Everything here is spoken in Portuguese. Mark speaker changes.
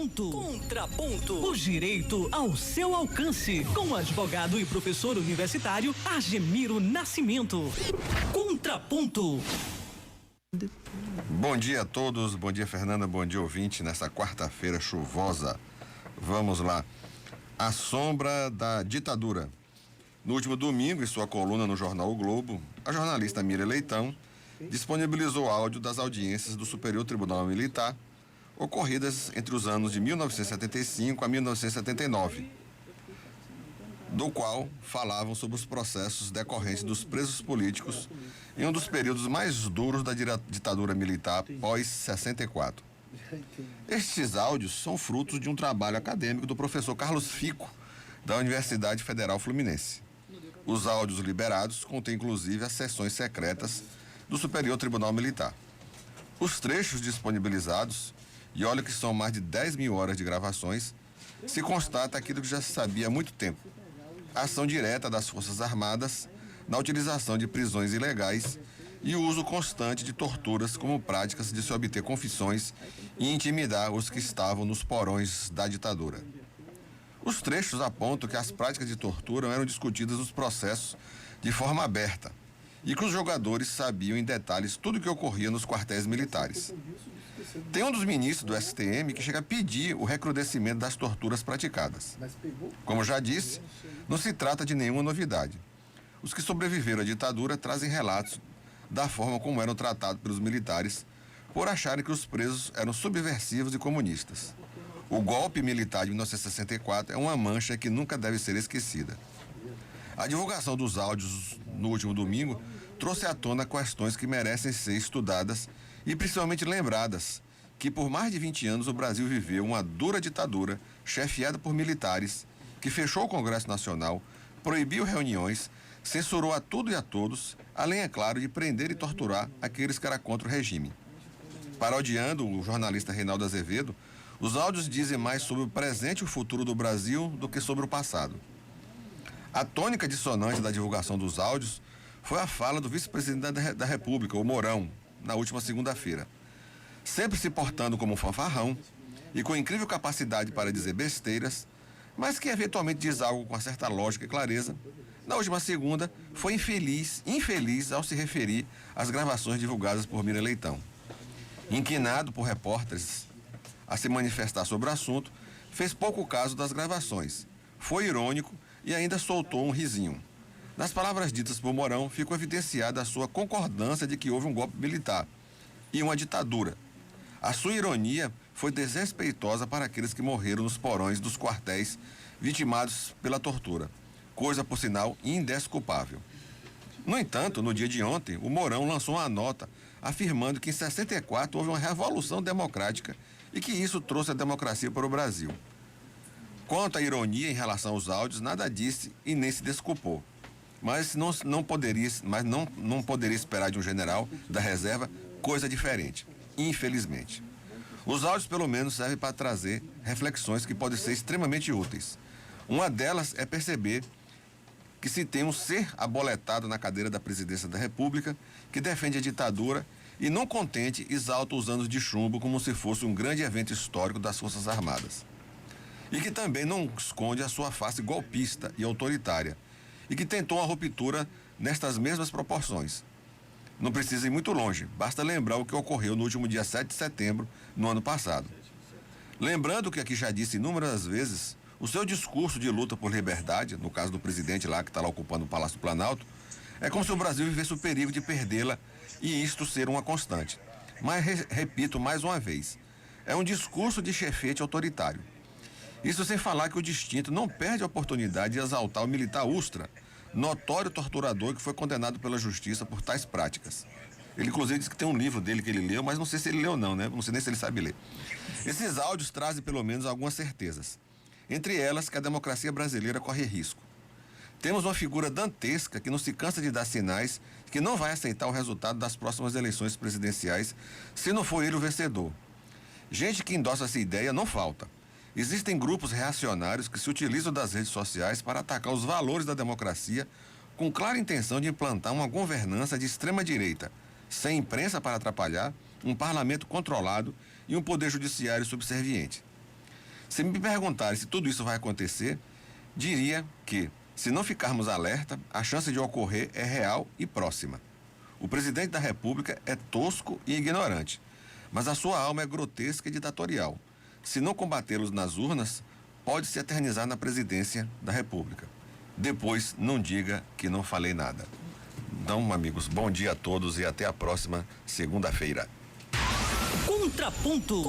Speaker 1: Contraponto. Contraponto. O direito ao seu alcance. Com o advogado e professor universitário Argemiro Nascimento. Contraponto.
Speaker 2: Bom dia a todos, bom dia Fernanda, bom dia ouvinte, nessa quarta-feira chuvosa. Vamos lá. A sombra da ditadura. No último domingo, em sua coluna no jornal O Globo, a jornalista Miriam Leitão disponibilizou áudio das audiências do Superior Tribunal Militar ocorridas entre os anos de 1975 a 1979, do qual falavam sobre os processos decorrentes dos presos políticos em um dos períodos mais duros da ditadura militar pós-64. Estes áudios são frutos de um trabalho acadêmico do professor Carlos Fico, da Universidade Federal Fluminense. Os áudios liberados contêm inclusive as sessões secretas do Superior Tribunal Militar. Os trechos disponibilizados, e olha que são mais de 10 mil horas de gravações, se constata aquilo que já se sabia há muito tempo: a ação direta das Forças Armadas na utilização de prisões ilegais e o uso constante de torturas como práticas de se obter confissões e intimidar os que estavam nos porões da ditadura. Os trechos apontam que as práticas de tortura eram discutidas nos processos de forma aberta e que os jogadores sabiam em detalhes tudo o que ocorria nos quartéis militares. Tem um dos ministros do STM que chega a pedir o recrudescimento das torturas praticadas. Como já disse, não se trata de nenhuma novidade. Os que sobreviveram à ditadura trazem relatos da forma como eram tratados pelos militares por acharem que os presos eram subversivos e comunistas. O golpe militar de 1964 é uma mancha que nunca deve ser esquecida. A divulgação dos áudios no último domingo trouxe à tona questões que merecem ser estudadas e principalmente lembradas, que por mais de 20 anos o Brasil viveu uma dura ditadura chefiada por militares que fechou o Congresso Nacional, proibiu reuniões, censurou a tudo e a todos, além, é claro, de prender e torturar aqueles que eram contra o regime. Parodiando o jornalista Reinaldo Azevedo, os áudios dizem mais sobre o presente e o futuro do Brasil do que sobre o passado. A tônica dissonante da divulgação dos áudios foi a fala do vice-presidente da República, o Mourão, na última segunda-feira. Sempre se portando como um fanfarrão e com incrível capacidade para dizer besteiras, mas que eventualmente diz algo com uma certa lógica e clareza, na última segunda foi infeliz ao se referir às gravações divulgadas por Miriam Leitão. Inquinado por repórteres a se manifestar sobre o assunto, fez pouco caso das gravações, foi irônico e ainda soltou um risinho. Nas palavras ditas por Mourão, ficou evidenciada a sua concordância de que houve um golpe militar e uma ditadura. A sua ironia foi desrespeitosa para aqueles que morreram nos porões dos quartéis vitimados pela tortura, coisa, por sinal, indesculpável. No entanto, no dia de ontem, o Mourão lançou uma nota afirmando que em 64 houve uma revolução democrática e que isso trouxe a democracia para o Brasil. Quanto à ironia em relação aos áudios, nada disse e nem se desculpou. Mas não poderia esperar de um general da reserva coisa diferente, infelizmente. Os áudios, pelo menos, servem para trazer reflexões que podem ser extremamente úteis. Uma delas é perceber que se tem um ser aboletado na cadeira da presidência da República que defende a ditadura e, não contente, exalta os anos de chumbo como se fosse um grande evento histórico das Forças Armadas. E que também não esconde a sua face golpista e autoritária, e que tentou uma ruptura nestas mesmas proporções. Não precisa ir muito longe, basta lembrar o que ocorreu no último dia 7 de setembro, no ano passado. Lembrando que aqui já disse inúmeras vezes, o seu discurso de luta por liberdade, no caso do presidente lá que está lá ocupando o Palácio do Planalto, é como se o Brasil vivesse o perigo de perdê-la e isto ser uma constante. Mas repito mais uma vez, é um discurso de chefete autoritário. Isso sem falar que o distinto não perde a oportunidade de exaltar o militar Ustra, notório torturador que foi condenado pela justiça por tais práticas. Ele, inclusive, disse que tem um livro dele que ele leu, mas não sei se ele leu não, né? Não sei nem se ele sabe ler. Esses áudios trazem pelo menos algumas certezas. Entre elas, que a democracia brasileira corre risco. Temos uma figura dantesca que não se cansa de dar sinais de que não vai aceitar o resultado das próximas eleições presidenciais se não for ele o vencedor. Gente que endossa essa ideia não falta. Existem grupos reacionários que se utilizam das redes sociais para atacar os valores da democracia com clara intenção de implantar uma governança de extrema-direita, sem imprensa para atrapalhar, um parlamento controlado e um poder judiciário subserviente. Se me perguntarem se tudo isso vai acontecer, diria que, se não ficarmos alerta, a chance de ocorrer é real e próxima. O presidente da República é tosco e ignorante, mas a sua alma é grotesca e ditatorial. Se não combatê-los nas urnas, pode se eternizar na presidência da República. Depois, não diga que não falei nada. Então, amigos, bom dia a todos e até a próxima segunda-feira.
Speaker 1: Contraponto.